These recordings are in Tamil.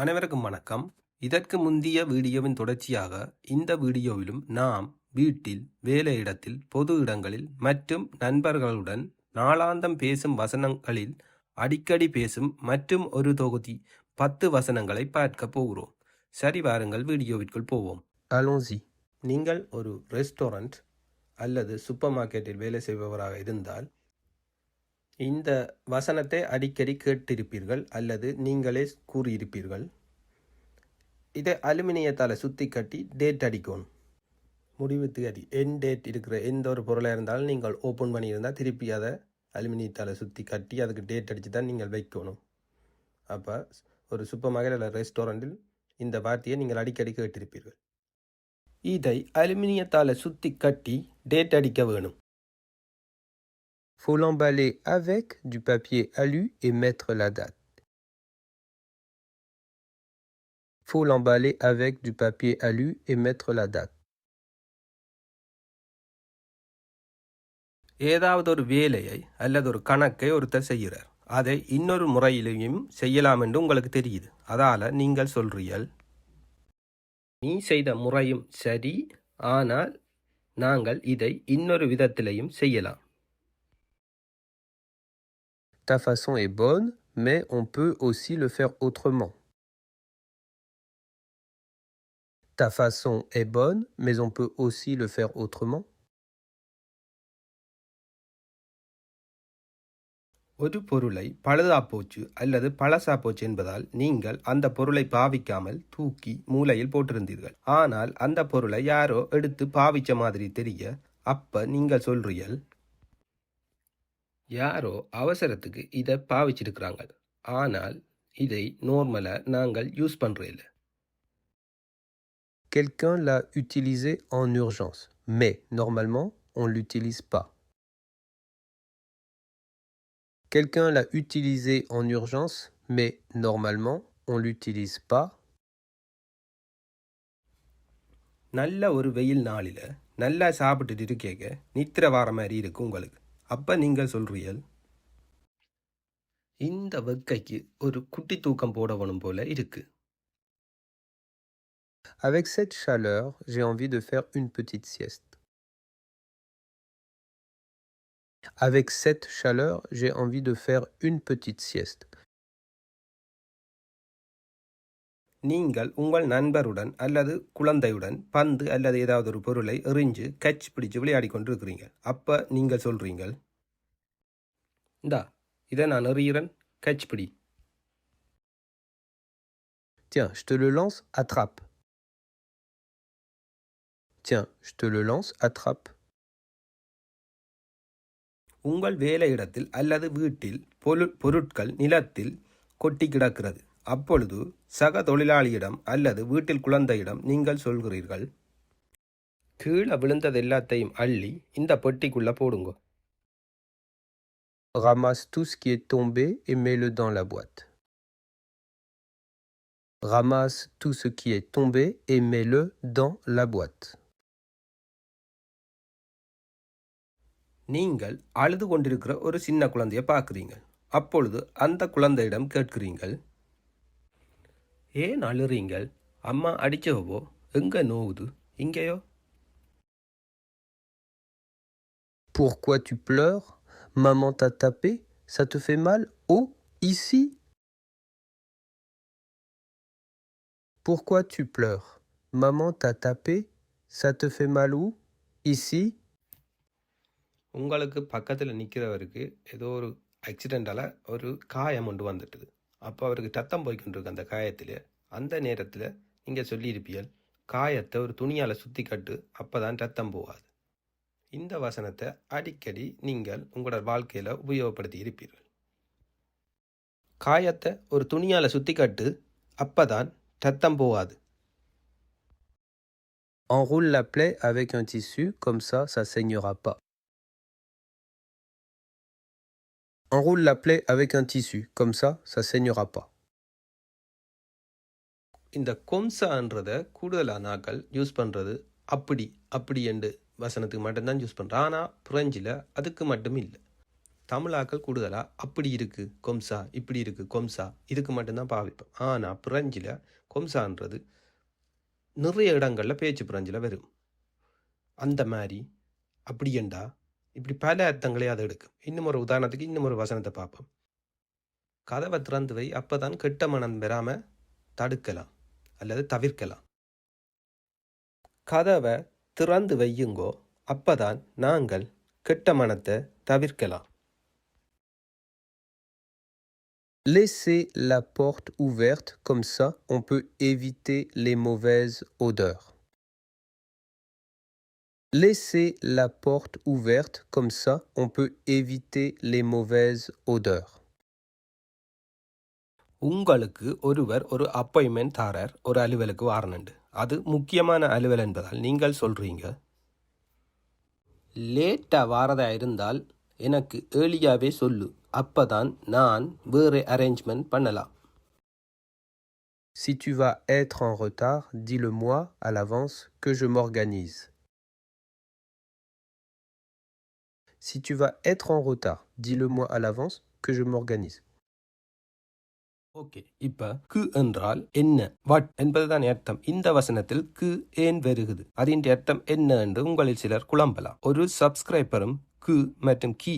அனைவருக்கும் வணக்கம். இதற்கு முந்திய வீடியோவின் தொடர்ச்சியாக இந்த வீடியோவிலும் நாம் வீட்டில், வேலையிடத்தில், பொது இடங்களில் மற்றும் நண்பர்களுடன் நாளாந்தம் பேசும் வசனங்களில் அடிக்கடி பேசும் மற்றும் ஒரு தொகுதி 10 வசனங்களை பார்க்க போகிறோம். சரி, வாருங்கள் வீடியோவிற்குள் போவோம். Allons-y. நீங்கள் ஒரு ரெஸ்டாரண்ட் அல்லது சூப்பர் மார்க்கெட்டில் வேலை செய்பவராக இருந்தால் இந்த வசனத்தை அடிக்கடி கேட்டிருப்பீர்கள் அல்லது நீங்களே கூறியிருப்பீர்கள். இதை அலுமினியத்தால் சுற்றி கட்டி டேட் அடிக்கணும். முடிவுத்து அடி என் டேட் இருக்கிற எந்த ஒரு பொருளாக இருந்தாலும் நீங்கள் ஓப்பன் பண்ணியிருந்தால் திருப்பி அதை அலுமினியத்தால் சுற்றி கட்டி அதுக்கு டேட் அடித்து தான் நீங்கள் வைக்கணும். அப்போ ஒரு சூப்பர் மார்க்கெட் அல்லது ரெஸ்டாரண்ட்டில் இந்த வார்த்தையை நீங்கள் அடிக்கடி கேட்டிருப்பீர்கள். இதை அலுமினியத்தால் சுற்றி கட்டி டேட் அடிக்க வேணும். Faut l'emballer avec du papier alu et mettre la date. Faut l'emballer avec du papier alu et mettre la date. ஏதாவது ஒரு வேலையை அல்லது ஒரு கணக்கை ஒருத்தர் செய்கிறார். அதை இன்னொரு முறையிலையும் செய்யலாம் என்று உங்களுக்கு தெரியுது. அதால் நீங்கள் சொல்றீர்கள், நீ செய்த முறையும் சரி, ஆனால் நாங்கள் இதை இன்னொரு விதத்திலையும் செய்யலாம். Ta façon est bonne, mais on peut aussi le faire autrement. Ta façon est bonne, mais on peut aussi le faire autrement. ஒரு பொருளை பழுதா போச்சு அல்லது பழசா போச்சு என்பதால் நீங்கள் அந்த பொருளை பாவிக்காமல் தூக்கி மூலையில் போட்டிருந்தீர்கள். ஆனால் அந்த பொருளை யாரோ எடுத்து பாவிச்ச மாதிரி தெரிய, அப்ப நீங்கள் சொல்றீர்கள், யாரோ அவசரத்துக்கு இதை பாவிச்சிருக்கிறாங்க, ஆனால் இதை நார்மலா நாங்கள் யூஸ் பண்றதில்ல. Quelqu'un l'a utilisé en urgence, mais normalement, on ne l'utilise pas. Quelqu'un l'a utilisé en urgence, mais normalement, on ne l'utilise pas. நல்ல ஒரு வெயில் நாளில் நல்லா சாப்பிட்டுட்டு இருக்கேங்க நித்திர வார மாதிரி இருக்கு உங்களுக்கு. அப்ப நீங்கள் சொல்றீர்கள், இந்த வெக்கைக்கு ஒரு குட்டி தூக்கம் போடணும் போல இருக்கு. Avec cette chaleur, j'ai envie de faire une petite sieste. Avec cette chaleur, j'ai envie de faire une petite sieste. நீங்கள் உங்கள் நண்பருடன் அல்லது குழந்தையுடன் பந்து அல்லது ஏதாவது ஒரு பொருளை எறிஞ்சு கட்ச் பிடிச்சு விளையாடி கொண்டு இருக்கிறீங்க. அப்ப நீங்கள் சொல்றீங்கள், இந்தா இதை நான் எறிகிறேன், கட்ச் பிடி. Tiens, je te le lance, attrape. Tiens, je te le lance, attrape. உங்கள் வேலையிடத்தில் அல்லது வீட்டில் பொருட்கள் நிலத்தில் கொட்டி கிடக்கிறது. அப்பொழுது சக தொழிலாளியிடம் அல்லது வீட்டில் குழந்தையிடம் நீங்கள் சொல்கிறீர்கள், கீழே விழுந்தது எல்லாத்தையும் அள்ளி இந்த பெட்டிக்குள்ள போடுங்க. Ramasse tout ce qui est tombé et mets-le dans la boîte. Ramasse tout ce qui est tombé et mets-le dans la boîte. நீங்கள் அழுது கொண்டிருக்கிற ஒரு சின்ன குழந்தையை பார்க்குறீங்க. அப்பொழுது அந்த குழந்தையிடம் கேட்கிறீங்கள், ஏன் அழுறீங்கள்? அம்மா அடிச்சவோ? எங்க நோவுது? இங்கேயோ? Pourquoi tu pleures? Maman t'a tapé? Ça te fait mal? Oh, ici? Pourquoi tu pleures? Maman t'a tapé? Ça te fait mal où? Ici? உங்களுக்கு பக்கத்தில் நிற்கிறவருக்கு ஏதோ ஒரு ஆக்சிடெண்டால் ஒரு காயம் ஒன்று வந்துட்டுது. அப்போ அவருக்கு ரத்தம் போய்கின்றிருக்கு அந்த காயத்தில். அந்த நேரத்தில் நீங்கள் சொல்லியிருப்பீர்கள், காயத்தை ஒரு துணியால் சுற்றி கட்டு, அப்போ தான் ரத்தம் போகாது. இந்த வசனத்தை அடிக்கடி நீங்கள் உங்களோட வாழ்க்கையில் உபயோகப்படுத்தி இருப்பீர்கள். காயத்தை ஒரு துணியால் சுற்றி கட்டு, அப்போ தான் ரத்தம் போகாது. Enroule la plaie avec un tissu, comme ça saignera pas. Enroule la plaie avec un tissu, comme ça saignera pas. இந்த கொம்சான்றதை கூடுதலாக நாக்கள் யூஸ் பண்ணுறது அப்படி என்று வசனத்துக்கு மட்டும்தான் யூஸ் பண்ணுறோம். ஆனால் பிரெஞ்சில் அதுக்கு மட்டும் இல்லை. தமிழாக்கள் கூடுதலாக அப்படி இருக்குது கொம்சா, இப்படி இருக்குது கொம்சா, இதுக்கு மட்டும்தான் பாவிப்போம். ஆனால் பிரெஞ்சில் கொம்சான்றது நிறைய இடங்களில் பேச்சு பிரெஞ்சில் வரும். அந்த மாதிரி அப்படியண்டா இப்படி பல அர்த்தங்களே அதை எடுக்கும். இன்னும் ஒரு உதாரணத்துக்கு இன்னும் ஒரு வசனத்தை பார்ப்போம். கதவை திறந்து வை, அப்போ தான் கெட்ட மனம் பெறாமல் தடுக்கலாம் அல்லது தவிர்க்கலாம். கதவை திறந்து வையுங்கோ, அப்பதான் நாங்கள் கெட்ட மனத்தை தவிர்க்கலாம். Laissez la porte ouverte, comme ça on peut éviter les mauvaises odeurs. Laissez la porte ouverte, comme ça on peut éviter les mauvaises odeurs. உங்களுக்கு ஒருவர் ஒரு அப்பாயின்மெண்ட் தாரார், ஒரு அலுவலுக்கு வாரணுண்டு. அது முக்கியமான அலுவல் என்பதால் நீங்கள் சொல்கிறீங்க, லேட்டாக வாரதா இருந்தால் எனக்கு ஏர்லியாகவே சொல்லு, அப்போ தான் நான் வேறு அரேஞ்ச்மெண்ட் பண்ணலாம். Si tu vas être en retard, dis-le-moi à l'avance que je m'organise. Si tu vas être en retard, dis-le-moi à l'avance que je m'organise. Okay, இப்போ கு என்றால் என்ன, வாட் என்பதுதான் அர்த்தம். இந்த வசனத்தில் கு ஏன் வருகிறது, அதன் அர்த்தம் என்ன என்று உங்களில் சிலர் குழம்பலாம். ஒரு சப்ஸ்கிரைபரும் கு மற்றும் கி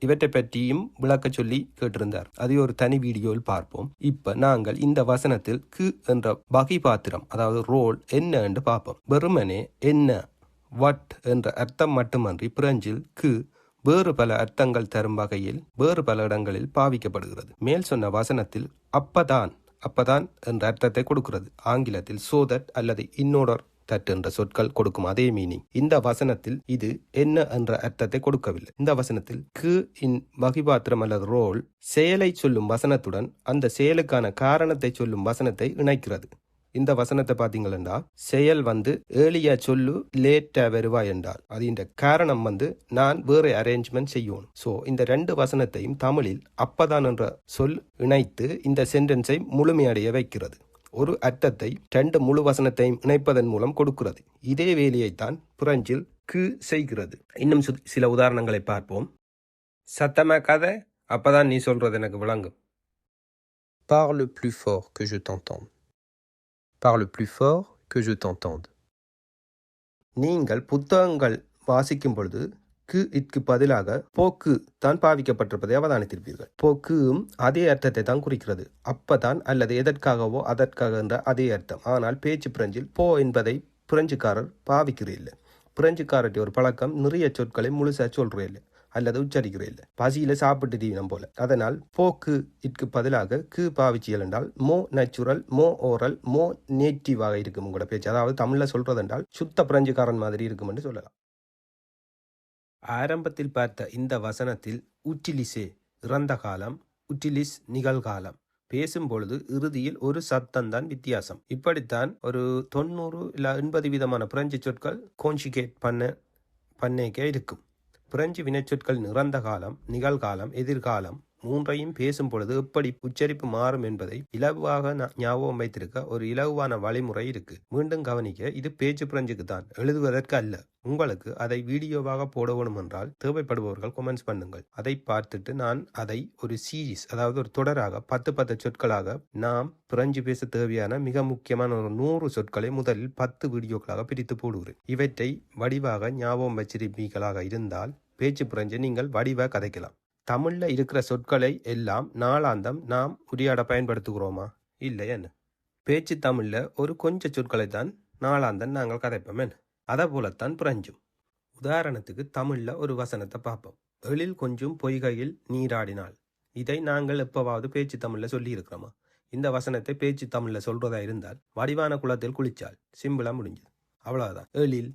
இவற்றை பற்றியும் விளக்க சொல்லி கேட்டிருந்தார். அதை ஒரு தனி வீடியோவில் பார்ப்போம். இப்ப நாங்கள் இந்த வசனத்தில் கு என்ற வகை பாத்திரம், அதாவது ரோல் என்ன என்று பார்ப்போம். வெறுமனே என்ன, வாட் என்ற அர்த்தம் மட்டுமன்றி பிரெஞ்சில் கு வேறு பல அர்த்தங்கள் தரும் வகையில் வேறு பல இடங்களில் பாவிக்கப்படுகிறது. மேல் சொன்ன வசனத்தில் அப்பதான் என்ற அர்த்தத்தை கொடுக்கிறது. ஆங்கிலத்தில் so that அல்லது in order that என்ற சொற்கள் கொடுக்கும் அதே மீனிங். இந்த வசனத்தில் இது என்ன என்ற அர்த்தத்தை கொடுக்கவில்லை. இந்த வசனத்தில் கு இன் வகிபாத்திரம் அல்லது ரோல் செயலை சொல்லும் வசனத்துடன் அந்த செயலுக்கான காரணத்தை சொல்லும் வசனத்தை இணைக்கிறது. இந்த வசனத்தை பார்த்தீங்களா, செயல் ஏர்லியா சொல்லு, லேட்டா வருவா என்றால் அது இந்த காரணம் நான் வேற அரேஞ்ச்மெண்ட் செய்யணும். ஸோ இந்த ரெண்டு வசனத்தையும் தமிழில் அப்பதான் என்ற சொல் இணைத்து இந்த சென்டென்ஸை முழுமையடைய வைக்கிறது. ஒரு அர்த்தத்தை ரெண்டு முழு வசனத்தையும் இணைப்பதன் மூலம் கொடுக்கிறது. இதே வேலையைத்தான் பிரெஞ்சில் கு செய்கிறது. இன்னும் சில உதாரணங்களை பார்ப்போம். சத்தமா கதை, அப்பதான் நீ சொல்றது எனக்கு விளங்கும். Parle plus fort que je t'entende. Parle plus fort que je t'entende. நீங்கள் புத்தகங்கள் வாசிக்கும் பொழுது கு இற்கு பதிலாக போக்கு தான் பாவிக்கப்பட்டிருப்பதை அவதானித்திருப்பீர்கள். போக்கும் அதே அர்த்தத்தை தான் குறிக்கிறது. அப்பதான் அல்லது எதற்காகவோ அதற்காக என்ற அதே அர்த்தம். ஆனால் பேச்சு பிரெஞ்சில் போ என்பதை பிரெஞ்சுக்காரர் பாவிக்கிறதில்லை. பிரெஞ்சுக்காரர்கிட்ட ஒரு பழக்கம், நிறைய சொற்களை முழுசா சொல்றதில்லை அல்லது உச்சரிக்கிறே இல்லை. பசியில சாப்பிட்டு தீவினம் போல. அதனால் போக்கு இற்கு பதிலாக கு பாவிச்சியல் என்றால் மோ நேச்சுரல், மோ ஓரல், மோ நேட்டிவாக இருக்கும் உங்களோட பேச்சு. அதாவது தமிழ்ல சொல்றது என்றால் சுத்த பிரெஞ்சுக்காரன் மாதிரி இருக்கும் என்று சொல்லலாம். ஆரம்பத்தில் பார்த்த இந்த வசனத்தில் உட்டிலிசே இறந்த காலம், உட்டிலிஸ் நிகழ்காலம் பேசும் பொழுது இறுதியில் ஒரு சத்தம்தான் வித்தியாசம். இப்படித்தான் ஒரு 90 இல்ல 80 விதமான பிரெஞ்சு சொற்கள் கான்ஜுகேட் பண்ணேக்க இருக்கும். பிரெஞ்சு வினைச்சொற்கள் இறந்த காலம், நிகழ்காலம், எதிர்காலம் மூன்றையும் பேசும் பொழுது எப்படி உச்சரிப்பு மாறும் என்பதை இலகுவாக ஞாபகம் வைத்திருக்க ஒரு இலகுவான வழிமுறை இருக்கு. மீண்டும் கவனிக்க, இது பேச்சு பிரெஞ்சுக்கு தான், எழுதுவதற்கு அல்ல. உங்களுக்கு அதை வீடியோவாக போட வேணும் என்றால் தேவைப்படுபவர்கள் கமெண்ட்ஸ் பண்ணுங்கள். அதை பார்த்துட்டு நான் அதை ஒரு சீரீஸ், அதாவது ஒரு தொடராக 10 சொற்களாக நாம் பிரெஞ்சு பேச தேவையான மிக முக்கியமான ஒரு 100 சொற்களை முதலில் 10 வீடியோக்களாக பிரித்து போடுகிறேன். இவற்றை வடிவாக ஞாபகம் வச்சிருப்பீர்களாக இருந்தால் பேச்சு பிரெஞ்சை நீங்கள் வடிவாக கதைக்கலாம். தமிழ்ல இருக்கிற சொற்களை எல்லாம் நாளாந்தம் நாம் உரையாட பயன்படுத்துகிறோமா? இல்லை என்ன? பேச்சு தமிழ்ல ஒரு கொஞ்ச சொற்களை தான் நாளாந்தம் நாங்கள் கதைப்போம் என்ன? அதை போலத்தான் பிரெஞ்சும். உதாரணத்துக்கு தமிழ்ல ஒரு வசனத்தை பார்ப்போம். எழில் கொஞ்சம் பொய்கையில் நீராடினாள். இதை நாங்கள் எப்பவாவது பேச்சு தமிழ்ல சொல்லி இருக்கிறோமா? இந்த வசனத்தை பேச்சு தமிழ்ல சொல்றதா இருந்தால் வடிவான குளத்தில் குளிச்சாள், சிம்பிளா முடிஞ்சது, அவ்வளவுதான். எழில்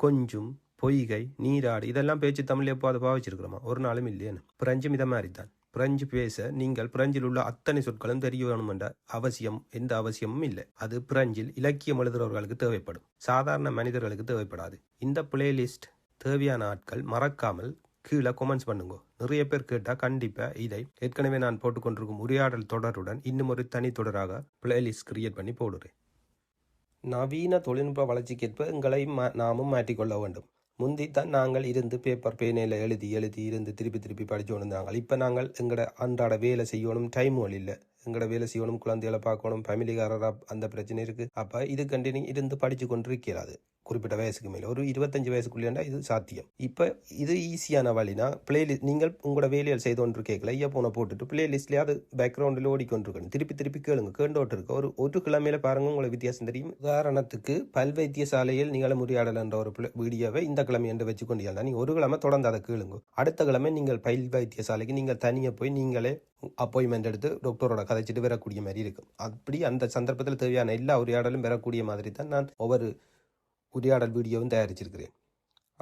கொஞ்சம் பொய்கை நீராடு இதெல்லாம் பேச்சு தமிழ் எப்போது பாவிச்சிருக்கிறோமா? ஒரு நாளும் இல்லையேன்னு. பிரெஞ்சும் இதை மாதிரி தான். பிரெஞ்சு பேச நீங்கள் பிரெஞ்சில் உள்ள அத்தனை சொற்களும் தெரிய வேணும் என்ற எந்த அவசியமும் இல்லை. அது பிரெஞ்சில் இலக்கியம் எழுதுறவர்களுக்கு தேவைப்படும், சாதாரண மனிதர்களுக்கு தேவைப்படாது. இந்த பிளேலிஸ்ட் தேவையான ஆட்கள் மறக்காமல் கீழே கமெண்ட்ஸ் பண்ணுங்க. நிறைய பேர் கேட்டால் கண்டிப்பாக இதை ஏற்கனவே நான் போட்டுக்கொண்டிருக்கும் உரையாடல் தொடருடன் இன்னும் ஒரு தனி தொடராக பிளேலிஸ்ட் கிரியேட் பண்ணி போடுறேன். நவீன தொழில்நுட்ப வளர்ச்சிக்கேற்ப எங்களை நாமும் மாற்றிக்கொள்ள வேண்டும். முந்தி தான் நாங்கள் இருந்து பேப்பர் பேனையில் எழுதி இருந்து திருப்பி திருப்பி படிச்சு கொண்டிருந்தாங்க. இப்போ நாங்கள் எங்களோட அன்றாட வேலை செய்யணும், டைமும் இல்லை. எங்களோட வேலை செய்யணும், குழந்தைகளை பார்க்கணும், ஃபேமிலிக்காரராக அந்த பிரச்சனை இருக்குது. அப்போ இது கண்டினியூ இருந்து படித்து கொண்டு இருக்கிறாது. குறிப்பிட்ட வயசுக்கு மேலே ஒரு 25 வயசுக்குள்ளேண்டா இது சாத்தியம். இப்போ இது ஈஸியான வழினா பிளேலிஸ்ட் நீங்கள் உங்களோட வேலையில் செய்து கொண்டு கேட்கல ஐயப்போனை போட்டுட்டு பிளேலிஸ்ட்லேயே அது பேக்ரவுண்டில் ஓடிக்கொண்டிருக்கணும். திருப்பி திருப்பி கேளுங்க, கேண்டோட்டு இருக்க ஒரு கிழமையில பாருங்க உங்களுக்கு வித்தியாசம் தெரியும். உதாரணத்துக்கு பல் வைத்தியசாலையில் நீங்கள் முறையாடல் என்ற ஒரு வீடியோவை இந்த கிழமை என்று வச்சு கொண்டீங்கன்னா நீங்கள் ஒரு கிழமை தொடர்ந்து அதை கேளுங்க. அடுத்த கிழமை நீங்கள் பல் வைத்தியசாலைக்கு நீங்கள் தனியாக போய் நீங்களே அப்பாயின்மெண்ட் எடுத்து டாக்டரோட கதைச்சிட்டு வரக்கூடிய மாதிரி இருக்கும். அப்படி அந்த சந்தர்ப்பத்தில் தேவையான எல்லா உரையாடலும் பெறக்கூடிய மாதிரி தான் நான் ஒவ்வொரு உரையாடல் வீடியோவும் தயாரிச்சிருக்கிறேன்.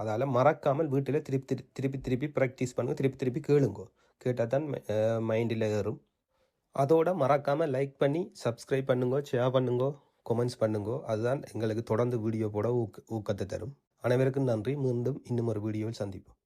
அதால் மறக்காமல் வீட்டில் திருப்பி ப்ராக்டிஸ் பண்ணுங்க, திருப்பி கேளுங்கோ. கேட்டால் தான் மைண்டில் ஏறும். அதோட மறக்காமல் லைக் பண்ணி சப்ஸ்கிரைப் பண்ணுங்கோ, ஷேர் பண்ணுங்கோ, கமெண்ட்ஸ் பண்ணுங்கோ. அதுதான் எங்களுக்கு தொடர்ந்து வீடியோ போட ஊக்கத்தை தரும். அனைவருக்கும் நன்றி. மீண்டும் இன்னும் ஒரு வீடியோவில் சந்திப்போம்.